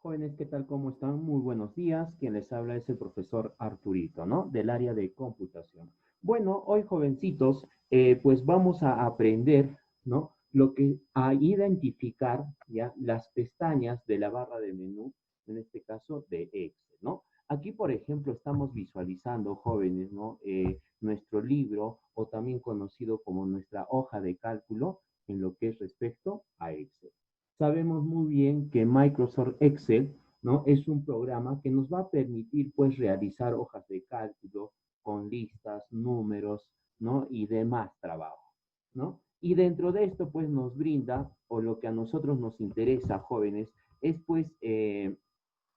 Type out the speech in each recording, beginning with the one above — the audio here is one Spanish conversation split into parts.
Jóvenes, ¿qué tal? ¿Cómo están? Muy buenos días. Quien les habla es el profesor Arturito, ¿no? Del área de computación. Bueno, hoy, jovencitos, pues vamos a aprender, ¿no? A identificar, ¿ya? Las pestañas de la barra de menú, en este caso de Excel, ¿no? Aquí, por ejemplo, estamos visualizando, jóvenes, ¿no? Nuestro libro, o también conocido como nuestra hoja de cálculo, en lo que es respecto a Excel. Sabemos muy bien que Microsoft Excel, ¿no? Es un programa que nos va a permitir, pues, realizar hojas de cálculo con listas, números, ¿no? Y demás trabajo, ¿no? Y dentro de esto, pues, nos brinda, o lo que a nosotros nos interesa, jóvenes, es, pues,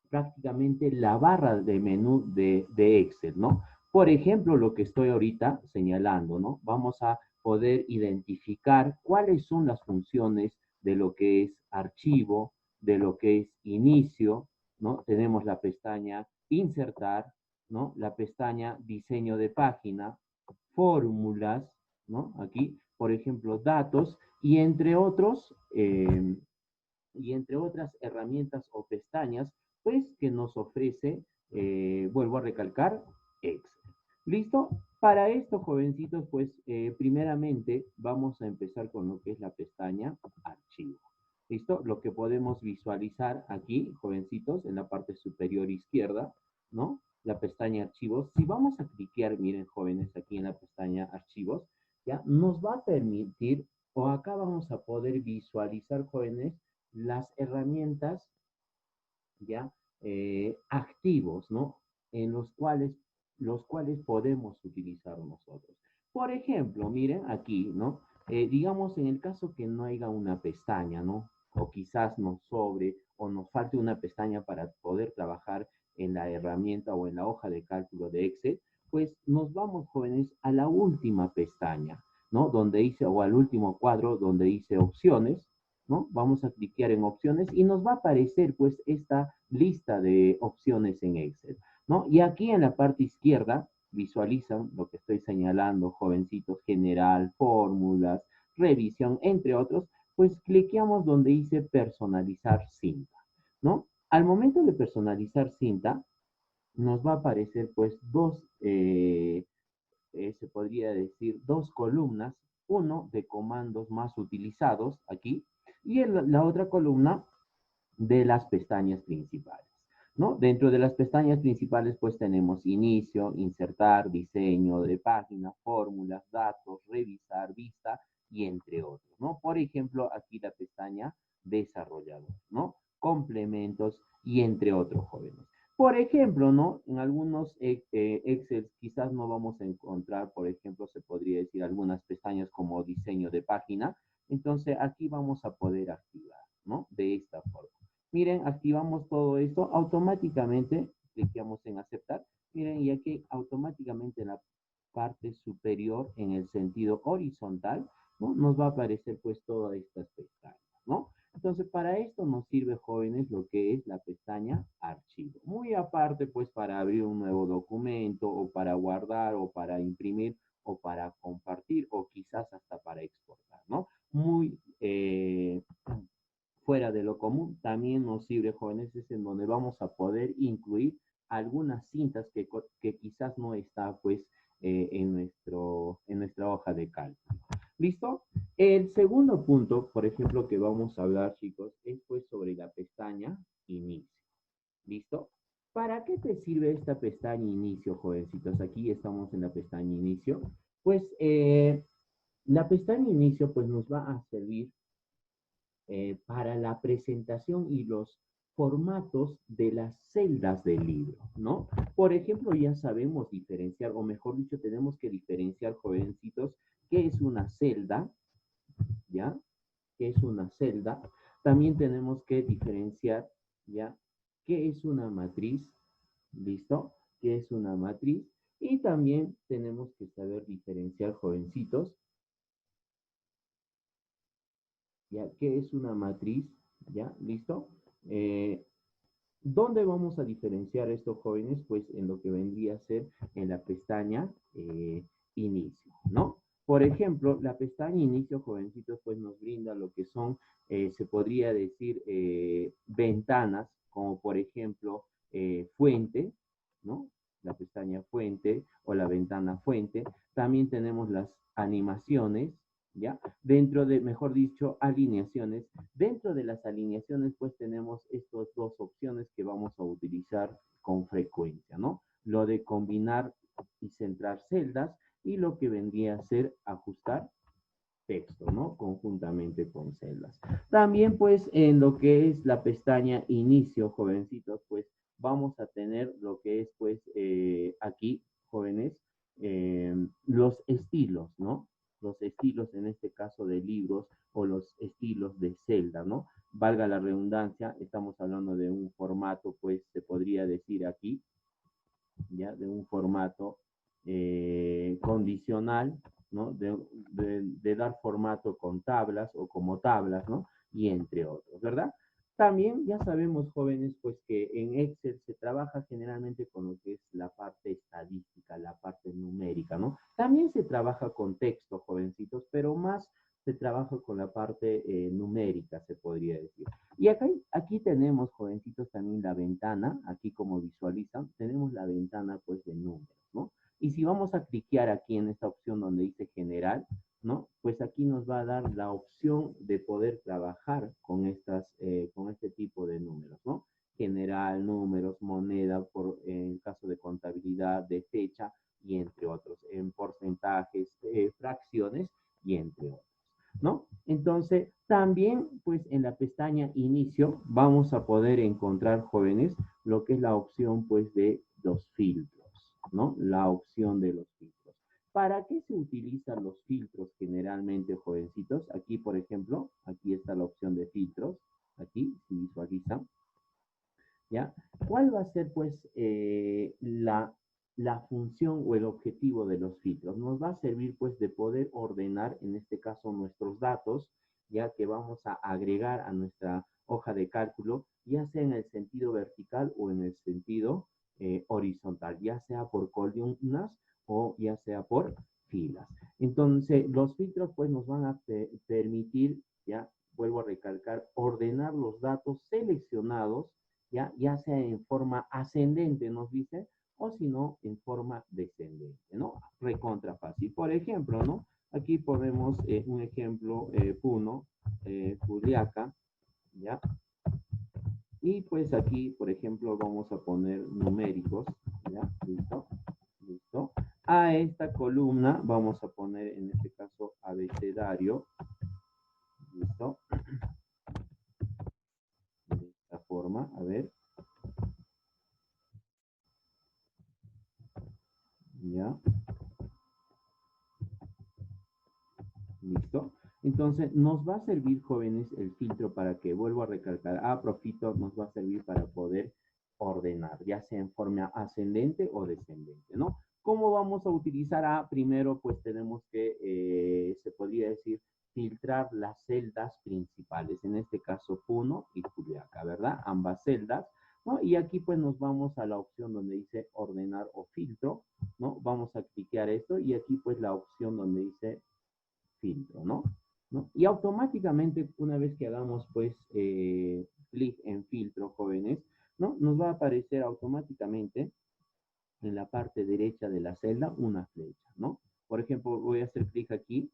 prácticamente la barra de menú de Excel, ¿no? Por ejemplo, lo que estoy ahorita señalando, ¿no? Vamos a poder identificar cuáles son las funciones de lo que es archivo, de lo que es inicio, ¿no? Tenemos la pestaña insertar, ¿no? La pestaña diseño de página, fórmulas, ¿no? Aquí, por ejemplo, datos y entre otras herramientas o pestañas, pues que nos ofrece, vuelvo a recalcar, Excel. ¿Listo? Para esto, jovencitos, pues primeramente vamos a empezar con lo que es la pestaña archivo. ¿Listo? Lo que podemos visualizar aquí, jovencitos, en la parte superior izquierda, ¿no? La pestaña archivos. Si vamos a cliquear, miren, jóvenes, aquí en la pestaña archivos, ya nos va a permitir, o acá vamos a poder visualizar, jóvenes, las herramientas ya activos, ¿no? En los cuales podemos utilizar nosotros. Por ejemplo, miren aquí, ¿no? Digamos en el caso que no haya una pestaña, ¿no? O quizás nos sobre o nos falte una pestaña para poder trabajar en la herramienta o en la hoja de cálculo de Excel, pues nos vamos, jóvenes, a la última pestaña, ¿no? Donde dice, o al último cuadro donde dice opciones, ¿no? Vamos a cliquear en opciones y nos va a aparecer pues esta lista de opciones en Excel, ¿no? Y aquí en la parte izquierda visualizan lo que estoy señalando, jovencitos, general, fórmulas, revisión, entre otros, pues cliqueamos donde dice personalizar cinta, ¿no? Al momento de personalizar cinta, nos va a aparecer pues se podría decir, dos columnas, uno de comandos más utilizados aquí y la otra columna de las pestañas principales, ¿no? Dentro de las pestañas principales, pues tenemos inicio, insertar, diseño de página, fórmulas, datos, revisar, vista y entre otros, ¿no? Por ejemplo, aquí la pestaña desarrollador, ¿no? Complementos y entre otros, jóvenes. Por ejemplo, ¿no? En algunos Excel quizás no vamos a encontrar, por ejemplo, se podría decir algunas pestañas como diseño de página. Entonces aquí vamos a poder activar, ¿no? De esta forma. Miren, activamos todo esto, automáticamente clicamos en aceptar. Miren, y aquí automáticamente en la parte superior, en el sentido horizontal, ¿no? Nos va a aparecer pues todas estas pestañas, ¿no? Entonces, para esto nos sirve, jóvenes, lo que es la pestaña archivo. Muy aparte, pues, para abrir un nuevo documento, o para guardar, o para imprimir, o para compartir, o quizás hasta para exportar, ¿no? Muy fuera de lo común. También nos sirve, jóvenes, es en donde vamos a poder incluir algunas cintas que quizás no está, pues, en nuestra hoja de cálculo. ¿Listo? El segundo punto, por ejemplo, que vamos a hablar, chicos, es pues sobre la pestaña inicio. ¿Listo? ¿Para qué te sirve esta pestaña inicio, jovencitos? Aquí estamos en la pestaña inicio. Pues la pestaña inicio pues nos va a servir para la presentación y los formatos de las celdas del libro, ¿no? Por ejemplo, ya sabemos diferenciar, o mejor dicho, tenemos que diferenciar, jovencitos, qué es una celda, ¿ya? ¿Qué es una celda? También tenemos que diferenciar, ¿ya? ¿Qué es una matriz? ¿Listo? ¿Qué es una matriz? Y también tenemos que saber diferenciar, jovencitos, ¿ya? ¿Qué es una matriz? ¿Ya? ¿Listo? Eh, ¿Dónde vamos a diferenciar estos, jóvenes? Pues en lo que vendría a ser en la pestaña inicio, ¿no? Por ejemplo, la pestaña inicio, jovencitos, pues nos brinda lo que son, se podría decir, ventanas, como como por ejemplo fuente, ¿no? La pestaña fuente o la ventana fuente. También tenemos las animaciones, ¿ya? Dentro de, mejor dicho, alineaciones. Dentro de las alineaciones, pues tenemos estas dos opciones que vamos a utilizar con frecuencia, ¿no? Lo de combinar y centrar celdas y lo que vendría a ser ajustar texto, ¿no? Conjuntamente con celdas. También, pues, en lo que es la pestaña inicio, jovencitos, pues, vamos a tener lo que es, pues, aquí, jóvenes, los estilos, ¿no? Los estilos, en este caso, de libros o los estilos de celda, ¿no? Valga la redundancia, estamos hablando de un formato, pues, se podría decir aquí, ¿ya? De un formato condicional, ¿no? De dar formato con tablas o como tablas, ¿no? Y entre otros, ¿verdad? También ya sabemos, jóvenes, pues que en Excel se trabaja generalmente con lo que es la parte estadística, la parte numérica, ¿no? También se trabaja con texto, jovencitos, pero más se trabaja con la parte numérica, se podría decir. Y acá, aquí tenemos, jovencitos, también la ventana, aquí como visualizan, tenemos la ventana pues de números, ¿no? Y si vamos a cliquear aquí en esta opción donde dice general, ¿no? Pues aquí nos va a dar la opción de poder trabajar con con este tipo de números, ¿no? General, números, moneda, en el caso de contabilidad, de fecha y entre otros, en porcentajes, fracciones y entre otros. ¿No? Entonces, también, pues en la pestaña inicio vamos a poder encontrar, jóvenes, lo que es la opción, pues, de los filtros, ¿no? La opción de los filtros. ¿Para qué se utilizan los filtros generalmente, jovencitos? Aquí, por ejemplo, aquí está la opción de filtros, aquí, si visualizan, ¿ya? ¿Cuál va a ser, pues, la función o el objetivo de los filtros? Nos va a servir, pues, de poder ordenar, en este caso, nuestros datos, ya que vamos a agregar a nuestra hoja de cálculo, ya sea en el sentido vertical o en el sentido horizontal, ya sea por columnas o ya sea por filas. Entonces, los filtros, pues, nos van a permitir, ya vuelvo a recalcar, ordenar los datos seleccionados, ya sea en forma ascendente, nos dice, o si no, en forma descendente, ¿no? Recontra fácil. Por ejemplo, ¿no? Aquí ponemos un ejemplo, Puno, Juliaca, ¿ya? Y pues aquí, por ejemplo, vamos a poner numéricos, ¿ya? Listo, listo. A esta columna vamos a poner, en este caso, abecedario, ¿listo? De esta forma, a ver, ¿ya? ¿Listo? Entonces, nos va a servir, jóvenes, el filtro para que, vuelvo a recalcar, a profito nos va a servir para poder ordenar, ya sea en forma ascendente o descendente, ¿no? ¿Cómo vamos a utilizar A? Primero, pues tenemos que, se podría decir, filtrar las celdas principales, en este caso Puno y Juliaca, ¿verdad? Ambas celdas, ¿no? Y aquí pues nos vamos a la opción donde dice ordenar o filtro, ¿no? Vamos a cliquear esto y aquí pues la opción donde dice filtro, ¿no? ¿No? Y automáticamente, una vez que hagamos, pues, clic en filtro, jóvenes, ¿no? Nos va a aparecer automáticamente en la parte derecha de la celda una flecha, ¿no? Por ejemplo, voy a hacer clic aquí.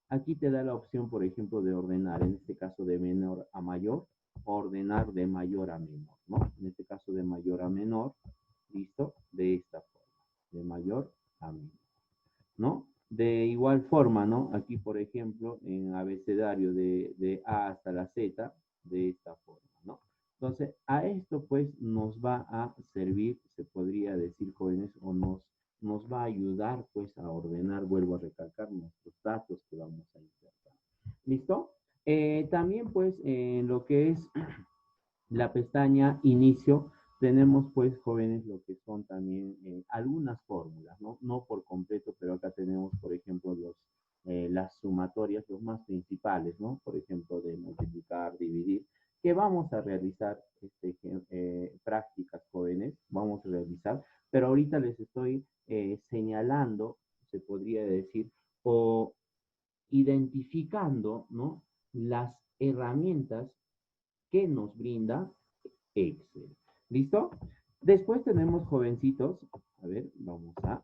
Aquí te da la opción, por ejemplo, de ordenar, en este caso de menor a mayor, ordenar de mayor a menor, ¿no? En este caso de mayor a menor, listo, de esta forma, de mayor a menor. ¿No? De igual forma, ¿no? Aquí, por ejemplo, en abecedario de A hasta la Z, de esta forma, ¿no? Entonces, a esto, pues, nos va a servir, se podría decir, jóvenes, o nos va a ayudar, pues, a ordenar, vuelvo a recalcar, nuestros datos que vamos a insertar. ¿Listo? También, pues, en lo que es la pestaña inicio, tenemos pues jóvenes lo que son también algunas fórmulas, ¿no? No por completo, pero acá tenemos, por ejemplo, las sumatorias, los más principales, ¿no? Por ejemplo, de multiplicar, dividir, que vamos a realizar prácticas jóvenes, vamos a realizar, pero ahorita les estoy señalando, se podría decir, o identificando, ¿no? Las herramientas que nos brinda Excel. ¿Listo? Después tenemos, jovencitos, a ver, vamos a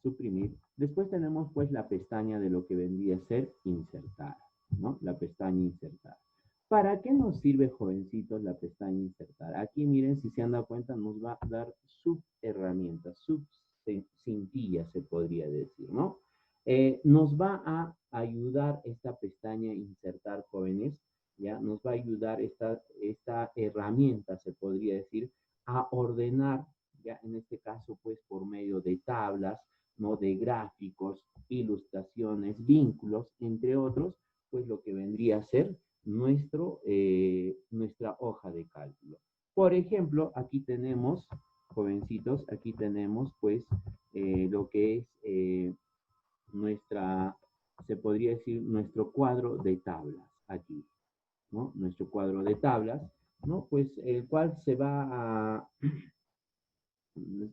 suprimir. Después tenemos pues la pestaña de lo que vendría a ser insertar, ¿no? La pestaña insertar. ¿Para qué nos sirve, jovencitos, la pestaña insertar? Aquí miren, si se han dado cuenta, nos va a dar subherramientas, subcintillas se podría decir, ¿no? Nos va a ayudar esta pestaña insertar, jóvenes, ¿ya? Nos va a ayudar esta herramienta, se podría decir, a ordenar, ya en este caso, pues por medio de tablas, ¿no? De gráficos, ilustraciones, vínculos, entre otros, pues lo que vendría a ser nuestra hoja de cálculo. Por ejemplo, aquí tenemos, jovencitos, aquí tenemos pues lo que es se podría decir, nuestro cuadro de tablas, aquí, ¿no? Nuestro cuadro de tablas, ¿no? Pues el cual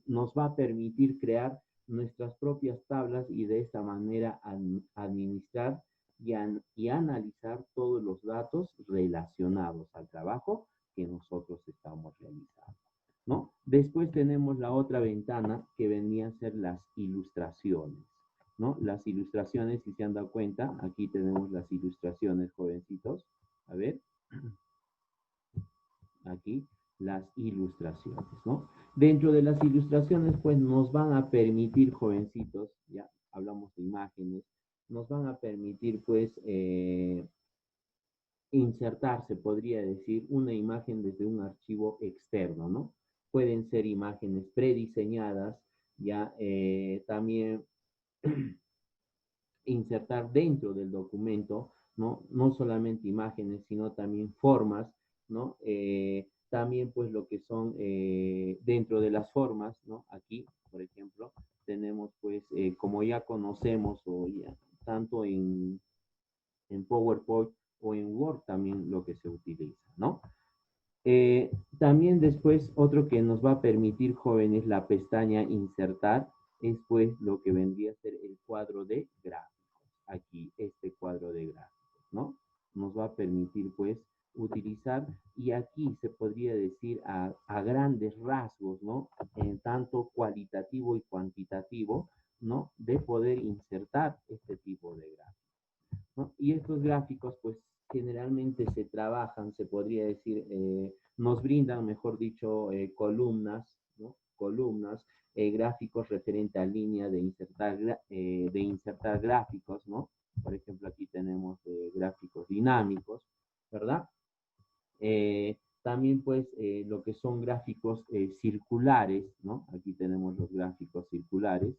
nos va a permitir crear nuestras propias tablas y de esta manera administrar y analizar todos los datos relacionados al trabajo que nosotros estamos realizando, ¿no? Después tenemos la otra ventana que vendrían a ser las ilustraciones, ¿no? Las ilustraciones, si se han dado cuenta, aquí tenemos las ilustraciones, jovencitos. A ver, aquí las ilustraciones, ¿no? Dentro de las ilustraciones, pues nos van a permitir, jovencitos, ya hablamos de imágenes, nos van a permitir, pues, insertar, se podría decir, una imagen desde un archivo externo, ¿no? Pueden ser imágenes prediseñadas, ya también insertar dentro del documento, ¿no? No solamente imágenes, sino también formas, ¿no? También pues lo que son dentro de las formas, ¿no? Aquí, por ejemplo, tenemos pues, como ya conocemos, o ya, tanto en PowerPoint o en Word también lo que se utiliza, ¿no? También después otro que nos va a permitir, jóvenes, la pestaña insertar es pues lo que vendría a ser el cuadro de gráficos. Aquí, este cuadro de gráficos, ¿no? Nos va a permitir pues utilizar, y aquí se podría decir a grandes rasgos, ¿no? En tanto cualitativo y cuantitativo, ¿no? De poder insertar este tipo de gráficos, ¿no? Y estos gráficos, pues, generalmente se trabajan, se podría decir, nos brindan, mejor dicho, columnas, ¿no? Columnas, gráficos referente a línea de insertar gráficos, ¿no? Por ejemplo, aquí tenemos gráficos dinámicos, ¿verdad? También, pues, lo que son gráficos circulares, ¿no? Aquí tenemos los gráficos circulares.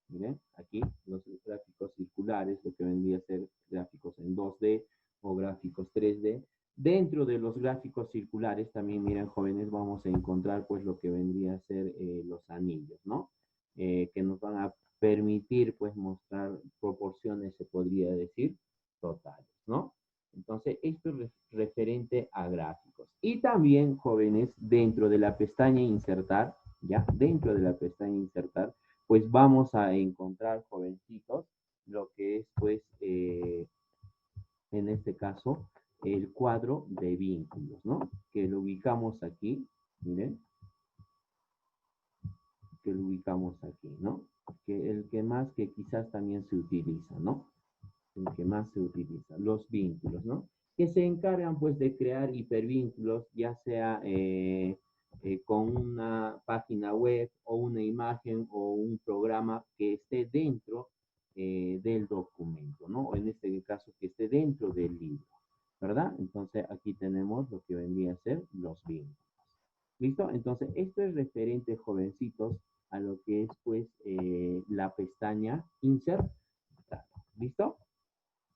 Miren, aquí los gráficos circulares, lo que vendría a ser gráficos en 2D o gráficos 3D. Dentro de los gráficos circulares, también, miren, jóvenes, vamos a encontrar, pues, lo que vendría a ser los anillos, ¿no? Que nos van a permitir, pues, mostrar proporciones, se podría decir, totales, ¿no? Entonces, esto es referente a gráficos. Y también, jóvenes, dentro de la pestaña insertar, ya, dentro de la pestaña insertar, pues vamos a encontrar, jovencitos, lo que es, pues, en este caso, el cuadro de vínculos, ¿no? Que lo ubicamos aquí, miren, que lo ubicamos aquí, ¿no? Que el que más que quizás también se utiliza, ¿no? El que más se utiliza, los vínculos, ¿no? Que se encargan pues de crear hipervínculos, ya sea con una página web o una imagen o un programa que esté dentro del documento, ¿no? O en este caso que esté dentro del libro, ¿verdad? Entonces aquí tenemos lo que vendría a ser los vínculos. ¿Listo? Entonces esto es referente, jovencitos, a lo que es pues la pestaña Insert. ¿Listo?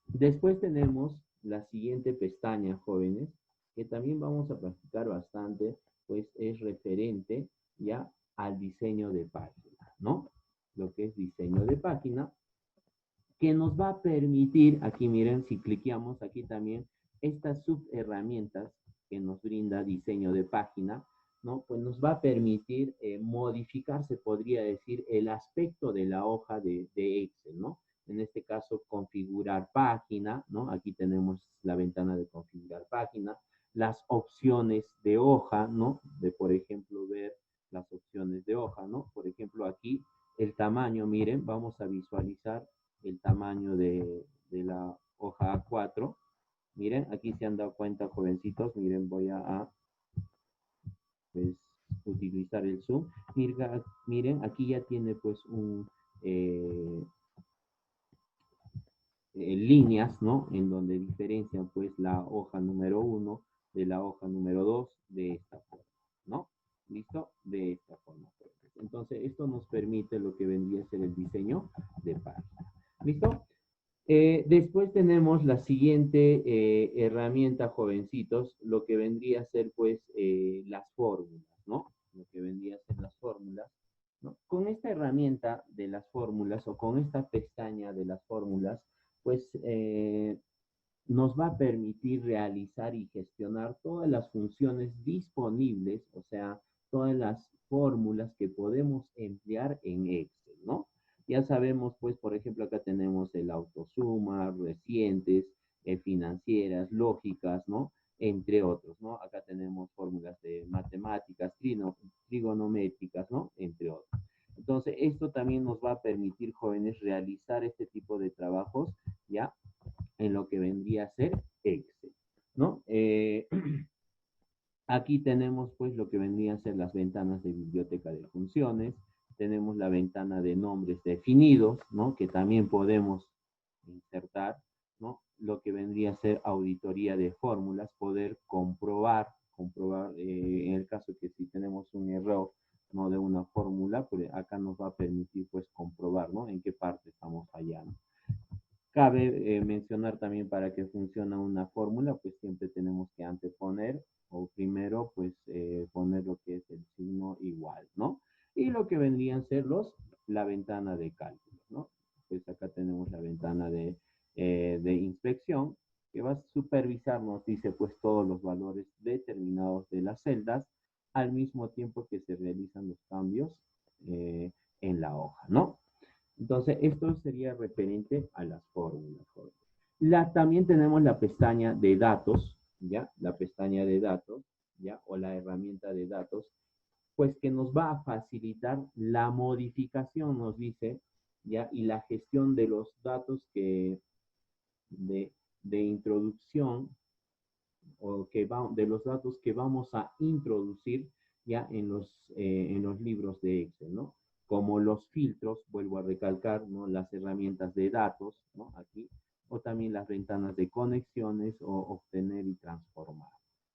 Después tenemos la siguiente pestaña, jóvenes, que también vamos a practicar bastante, pues es referente ya al diseño de página, ¿no? Lo que es diseño de página, que nos va a permitir, aquí miren, si cliqueamos aquí también, estas subherramientas que nos brinda diseño de página, ¿no? Pues nos va a permitir modificar, se podría decir, el aspecto de la hoja de Excel, ¿no? En este caso, configurar página, ¿no? Aquí tenemos la ventana de configurar página, las opciones de hoja, ¿no? De, por ejemplo, ver las opciones de hoja, ¿no? Por ejemplo, aquí el tamaño, miren, vamos a visualizar el tamaño de la hoja A4. Miren, aquí se han dado cuenta, jovencitos, miren, voy a pues, utilizar el zoom. Miren, aquí ya tiene pues eh, líneas, ¿no? En donde diferencian pues la hoja número 1 de la hoja número 2 de esta forma, ¿no? ¿Listo? De esta forma. Entonces, esto nos permite lo que vendría a ser el diseño de página. ¿Listo? Después tenemos la siguiente herramienta, jovencitos, lo que vendría a ser pues las fórmulas, ¿no? Lo que vendría a ser las fórmulas, ¿no? Con esta herramienta de las fórmulas o con esta pestaña de las fórmulas, pues nos va a permitir realizar y gestionar todas las funciones disponibles, o sea, todas las fórmulas que podemos emplear en Excel, ¿no? Ya sabemos, pues, por ejemplo, acá tenemos el autosuma, recientes, financieras, lógicas, ¿no? Entre otros, ¿no? Acá tenemos fórmulas de matemáticas, trigonométricas, ¿no? Entre otros. Entonces, esto también nos va a permitir, jóvenes, realizar este tipo de trabajos, ¿ya? En lo que vendría a ser Excel, ¿no? Aquí tenemos pues lo que vendría a ser las ventanas de biblioteca de funciones, tenemos la ventana de nombres definidos, ¿no? Que también podemos insertar, ¿no? Lo que vendría a ser auditoría de fórmulas, poder comprobar en el caso que si tenemos un error, ¿no? De una fórmula, pues acá nos va a permitir pues comprobar, ¿no? En qué parte estamos fallando. Cabe mencionar también para que funcione una fórmula, pues siempre tenemos que anteponer o primero pues poner lo que es el signo igual, ¿no? Y lo que vendrían a ser la ventana de cálculo, ¿no? Pues acá tenemos la ventana de inspección que va a supervisar, nos dice pues todos los valores determinados de las celdas al mismo tiempo que se realizan los cambios en la hoja, ¿no? Entonces, esto sería referente a las fórmulas. También tenemos la pestaña de datos, ¿ya? La pestaña de datos, ¿ya? O la herramienta de datos, pues que nos va a facilitar la modificación, nos dice, ¿ya? Y la gestión de los datos de introducción o de los datos que vamos a introducir ya en los libros de Excel, ¿no? Como los filtros, vuelvo a recalcar, ¿no? Las herramientas de datos, ¿no? Aquí, o también las ventanas de conexiones o obtener y transformar,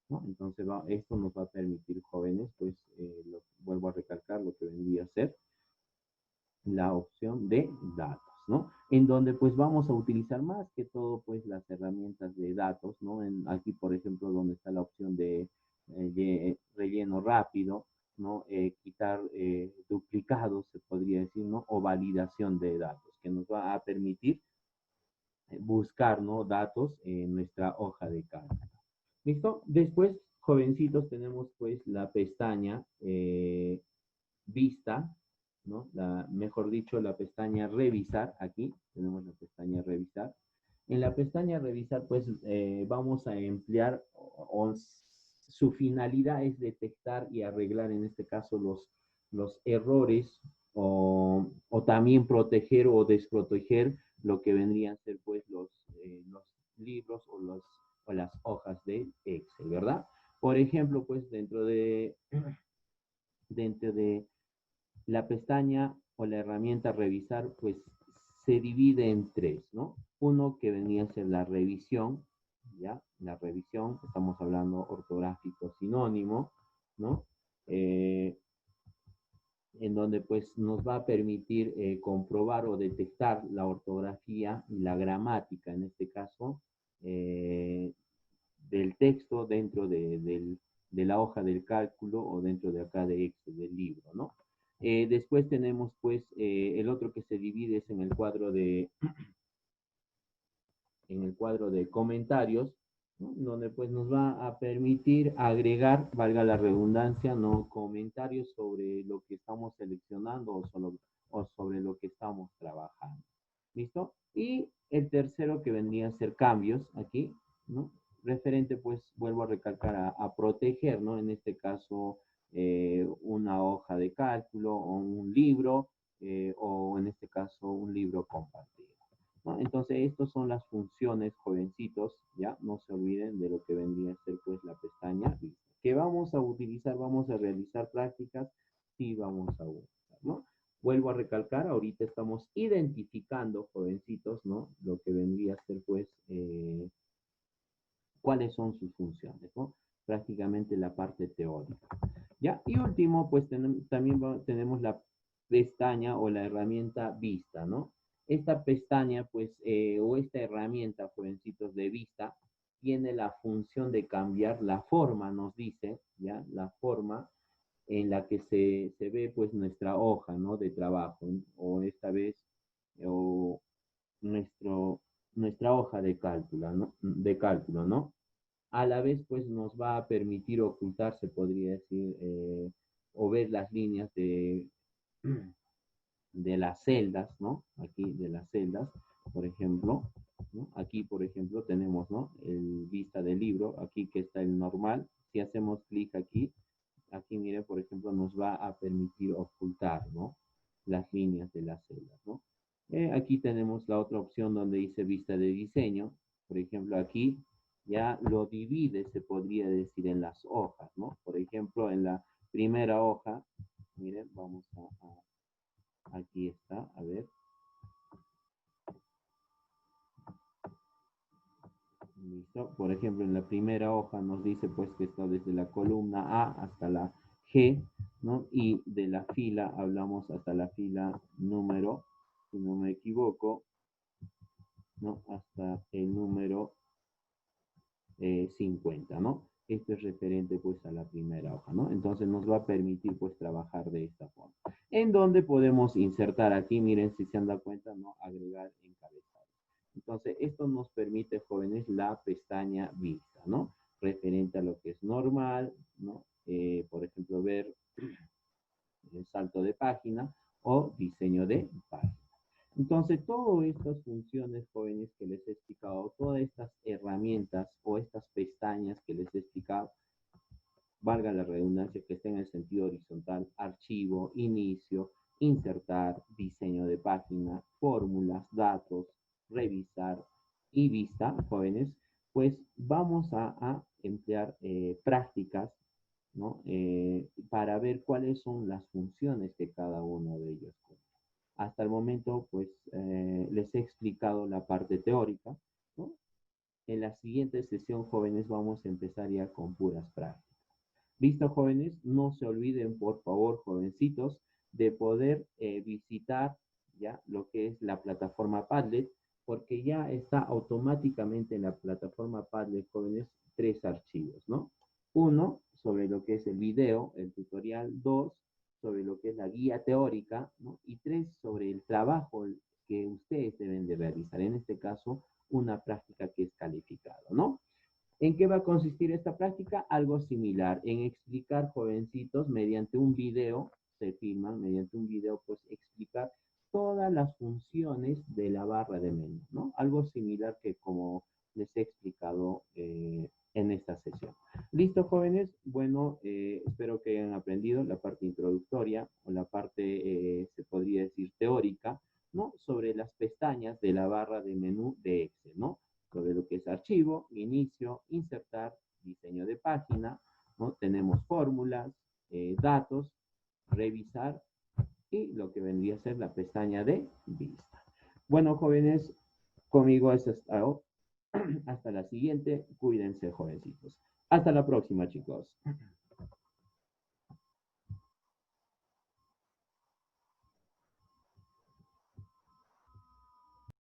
¿no? Entonces, esto nos va a permitir, jóvenes, pues, vuelvo a recalcar lo que vendría a ser la opción de datos, ¿no? En donde pues vamos a utilizar más que todo pues las herramientas de datos, ¿no? Aquí por ejemplo donde está la opción de relleno rápido, ¿no? Quitar duplicados, se podría decir, ¿no? O validación de datos, que nos va a permitir buscar, ¿no? Datos en nuestra hoja de cálculo. ¿Listo? Después, jovencitos, tenemos pues la pestaña vista, ¿no? Mejor dicho, la pestaña revisar, aquí tenemos la pestaña revisar. En la pestaña revisar, pues vamos a emplear, su finalidad es detectar y arreglar, en este caso, los errores o también proteger o desproteger lo que vendrían a ser, pues, los libros o las hojas de Excel, ¿verdad? Por ejemplo, pues, dentro de la pestaña o la herramienta revisar, pues se divide en tres, ¿no? Uno que venía a ser la revisión, ¿ya? La revisión, estamos hablando ortográfico sinónimo, ¿no? En donde pues nos va a permitir comprobar o detectar la ortografía y la gramática, en este caso, del texto dentro de la hoja del cálculo o dentro de acá de Excel, del libro, ¿no? Después tenemos pues el otro que se divide es en el cuadro de comentarios, ¿no? Donde pues nos va a permitir agregar, valga la redundancia, ¿no? Comentarios sobre lo que estamos seleccionando o sobre lo que estamos trabajando. ¿Listo? Y el tercero que vendría a ser cambios aquí, ¿no? referente, pues, vuelvo a recalcar a proteger, ¿no? En este caso, una hoja de cálculo o un libro, o en este caso, un libro compartido, ¿no? Entonces, estas son las funciones, jovencitos, ¿ya? No se olviden de lo que vendría a ser, pues, la pestaña vista. ¿Que vamos a utilizar, vamos a realizar prácticas? Sí, vamos a utilizar, ¿no? Vuelvo a recalcar, ahorita estamos identificando, jovencitos, ¿no? Lo que vendría a ser, pues, cuáles son sus funciones, ¿no? Prácticamente la parte teórica. ¿Ya? Y último, pues también tenemos la pestaña o la herramienta vista, ¿no? Esta pestaña, pues, o esta herramienta, jovencitos, de vista, tiene la función de cambiar la forma, nos dice, ¿ya? La forma en la que se ve, pues, nuestra hoja, ¿no? De trabajo, o esta vez, o nuestro, nuestra hoja de cálculo, ¿no? De cálculo, ¿no? A la vez, pues, nos va a permitir ocultar, se podría decir, o ver las líneas de las celdas, ¿no? Aquí de las celdas, por ejemplo, ¿no? Aquí, por ejemplo, tenemos, ¿no? El vista del libro, aquí que está el normal. Si hacemos clic aquí, aquí, mire, por ejemplo, nos va a permitir ocultar, ¿no? Las líneas de las celdas, ¿no? Aquí tenemos la otra opción donde dice vista de diseño. Por ejemplo, aquí ya lo divide, se podría decir, en las hojas, ¿no? Por ejemplo, en la primera hoja, miren, vamos aquí está, a ver. Listo. Por ejemplo, en la primera hoja nos dice, pues, que está desde la columna A hasta la G, ¿no? Y de la fila hablamos hasta la fila número, si no me equivoco, ¿no? Hasta el número 50, ¿no? Esto es referente, pues, a la primera hoja, ¿no? Entonces nos va a permitir, pues, trabajar de esta forma. En donde podemos insertar aquí, miren, si se han dado cuenta, ¿no? Agregar encabezado. Entonces, esto nos permite, jóvenes, la pestaña vista, ¿no? Referente a lo que es normal, ¿no? Por ejemplo, ver el salto de página o diseño de página. Entonces, todas estas funciones, jóvenes, que les he explicado, todas estas herramientas o estas pestañas que les he explicado, valga la redundancia, que estén en el sentido horizontal: archivo, inicio, insertar, diseño de página, fórmulas, datos, revisar y vista, jóvenes, pues vamos a emplear prácticas, ¿no? Para ver cuáles son las funciones que cada uno de ellos cumple. Hasta el momento, pues, les he explicado la parte teórica, ¿no? En la siguiente sesión, jóvenes, vamos a empezar ya con puras prácticas. Listo, jóvenes, no se olviden, por favor, jovencitos, de poder visitar ya lo que es la plataforma Padlet, porque ya está automáticamente en la plataforma Padlet, jóvenes, 3 archivos, ¿no? Uno, sobre lo que es el video, el tutorial. 2, sobre lo que es la guía teórica, ¿no? Y 3, sobre el trabajo que ustedes deben de realizar. En este caso, una práctica que es calificado, ¿no? ¿En qué va a consistir esta práctica? Algo similar, en explicar, jovencitos, mediante un video, se filman mediante un video, pues, explicar todas las funciones de la barra de menú, ¿no? Algo similar que como les he explicado en esta sesión. ¿Listo, jóvenes? Bueno, espero que hayan aprendido la parte introductoria o la parte, se podría decir, teórica, ¿no? Sobre las pestañas de la barra de menú de Excel, ¿no? Sobre lo que es archivo, inicio, insertar, diseño de página, ¿no? Tenemos fórmulas, datos, revisar y lo que vendría a ser la pestaña de vista. Bueno, jóvenes, conmigo es hasta la siguiente. Cuídense, jovencitos. Hasta la próxima, chicos.